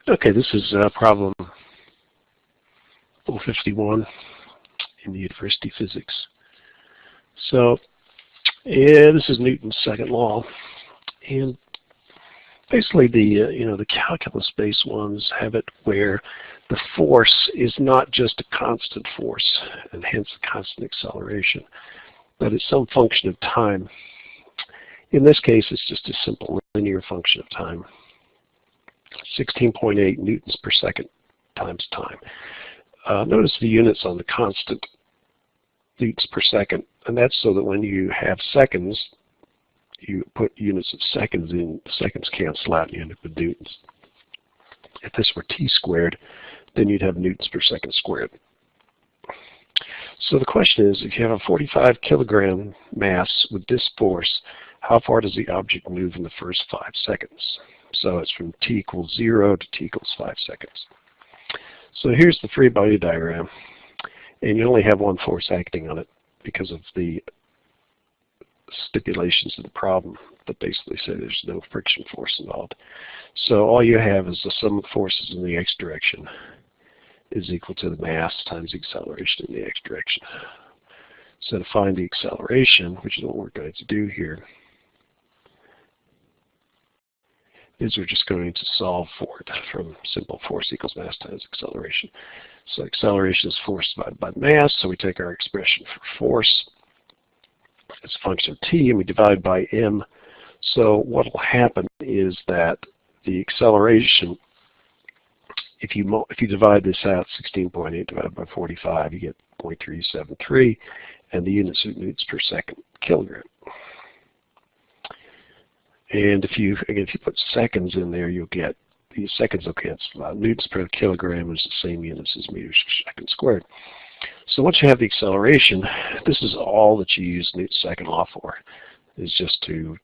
Okay, this is problem 451 in the university physics. So, this is Newton's second law, and basically the calculus-based ones have it where the force is not just a constant force, and hence a constant acceleration, but it's some function of time. In this case, it's just a simple linear function of time. 16.8 newtons per second times time. Notice the units on the constant newtons per second, and that's so that when you have seconds, you put units of seconds in, the seconds cancel out and you end up with newtons. If this were t squared, then you'd have newtons per second squared. So the question is, if you have a 45 kilogram mass with this force, how far does the object move in the first 5 seconds? So it's from t equals 0 to t equals 5 seconds. So here's the free body diagram, and you only have one force acting on it because of the stipulations of the problem that basically say there's no friction force involved. So all you have is the sum of forces in the x direction is equal to the mass times the acceleration in the x direction. So to find the acceleration, which is what we're going to do here, is we're just going to solve for it from simple force equals mass times acceleration. So acceleration is force divided by mass, so we take our expression for force as a function of t and we divide by m. So what will happen is that the acceleration, if you divide this out, 16.8 divided by 45, you get 0.373, and the units are newtons per second kilogram. And if you put seconds in there, you'll get, the seconds will cancel out. Newtons per kilogram is the same units as meters per second squared. So once you have the acceleration, this is all that you use Newton's second law for, is just to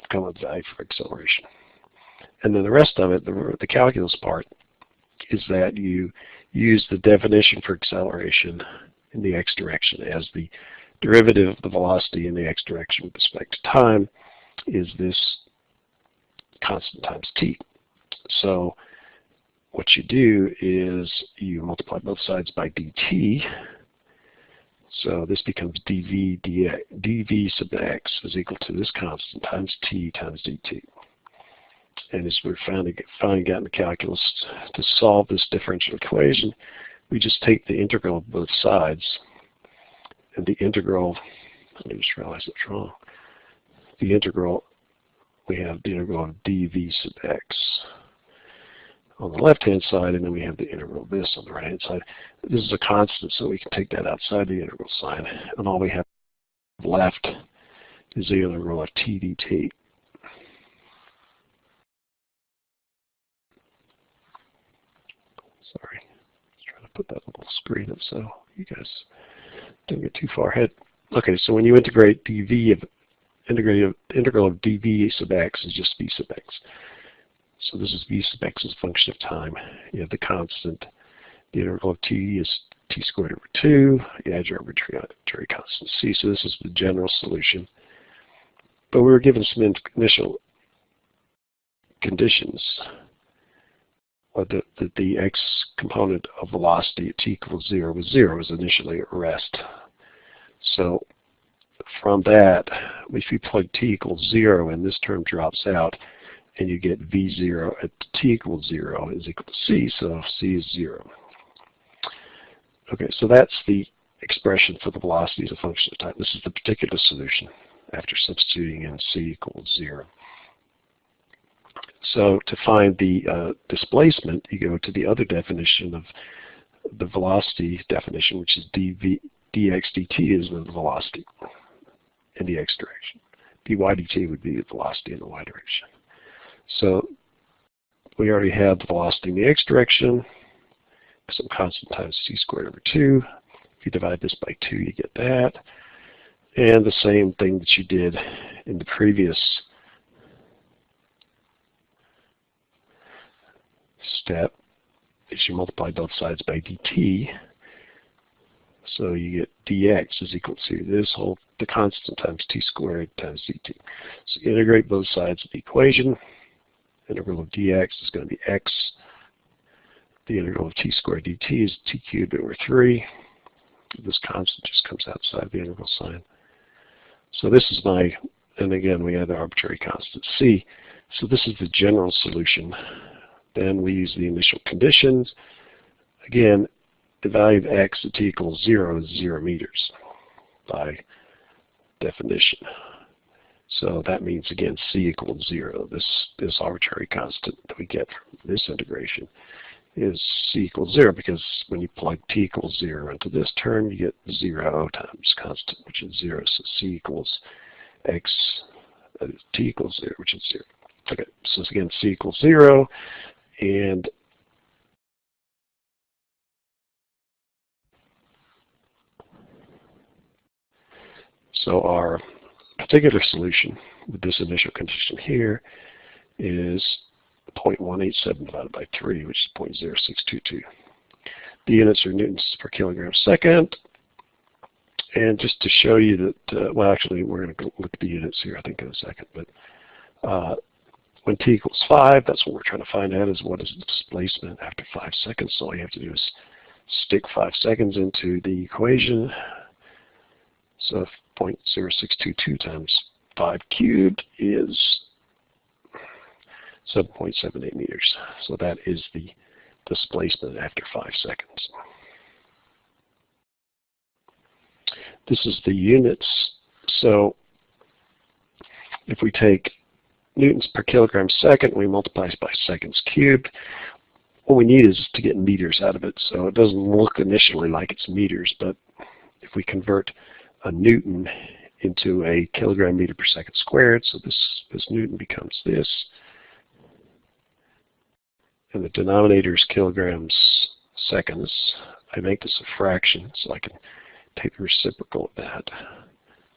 come up with the value for acceleration. And then the rest of it, the calculus part, is that you use the definition for acceleration in the x direction as the derivative of the velocity in the x direction with respect to time is this constant times t. So what you do is you multiply both sides by dt. So this becomes dv sub x is equal to this constant times t times dt. And as we're finally got in the calculus, to solve this differential equation, we just take the integral of both sides. And the integral, I just realized it's wrong. The integral, we have the integral of dv sub x on the left-hand side, and then we have the integral of this on the right-hand side. This is a constant, so we can take that outside the integral sign, and all we have left is the integral of t dt. Sorry, just trying to put that little screen up so you guys don't get too far ahead. Okay, so when you integrate integral of dv sub x is just v sub x. So this is v sub x as a function of time. You have the constant. The integral of t is t squared over 2. You add your arbitrary constant c. So this is the general solution. But we were given some initial conditions. That the x component of velocity at t equals 0 was 0, was initially at rest. So from that, if you plug t equals 0 and this term drops out, and you get v0 at t equals 0 is equal to c, so c is 0. Okay, so that's the expression for the velocity as a function of time. This is the particular solution after substituting in c equals 0. So to find the displacement, you go to the other definition of the velocity definition, which is dx dt is the velocity in the x direction. dy dt would be the velocity in the y direction. So we already have the velocity in the x direction, some constant times c squared over 2. If you divide this by 2, you get that. And the same thing that you did in the previous step is you multiply both sides by dt. So you get dx is equal to this whole, the constant times t squared times dt. So you integrate both sides of the equation, integral of dx is going to be x. The integral of t squared dt is t cubed over 3. This constant just comes outside the integral sign. So this is my, and again we have the arbitrary constant c. So this is the general solution. Then we use the initial conditions. Again, the value of x at t equals 0 is 0 meters by definition. So that means, again, c equals 0. This arbitrary constant that we get from this integration is c equals 0, because when you plug t equals 0 into this term, you get 0 times constant, which is 0. So c equals x, t equals 0, which is 0. Okay, so again, c equals 0, and so our particular solution with this initial condition here is 0.187 divided by 3, which is 0.0622. The units are newtons per kilogram second. And just to show you that, well, actually, we're going to look at the units here, I think, in a second. But when t equals 5, that's what we're trying to find out, is what is the displacement after 5 seconds. So all you have to do is stick 5 seconds into the equation. So 0.0622 times 5 cubed is 7.78 meters. So that is the displacement after 5 seconds. This is the units. So if we take newtons per kilogram second, we multiply it by seconds cubed. What we need is to get meters out of it. So it doesn't look initially like it's meters, but if we convert a newton into a kilogram meter per second squared, so this newton becomes this, and the denominator is kilograms seconds. I make this a fraction, so I can take the reciprocal of that.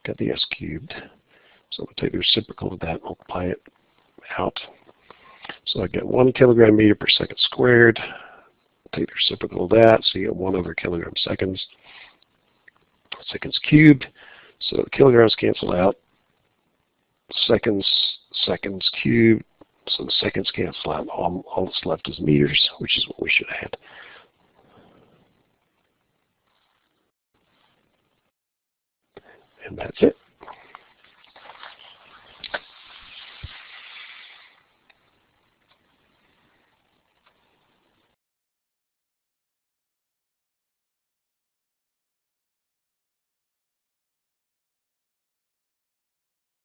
Got the s cubed. So we'll take the reciprocal of that, multiply it out. So I get 1 kilogram meter per second squared. Take the reciprocal of that, so you get 1 over kilogram seconds. Seconds cubed. So kilograms cancel out. Seconds cubed. So the seconds cancel out. All that's left is meters, which is what we should have had. And that's it.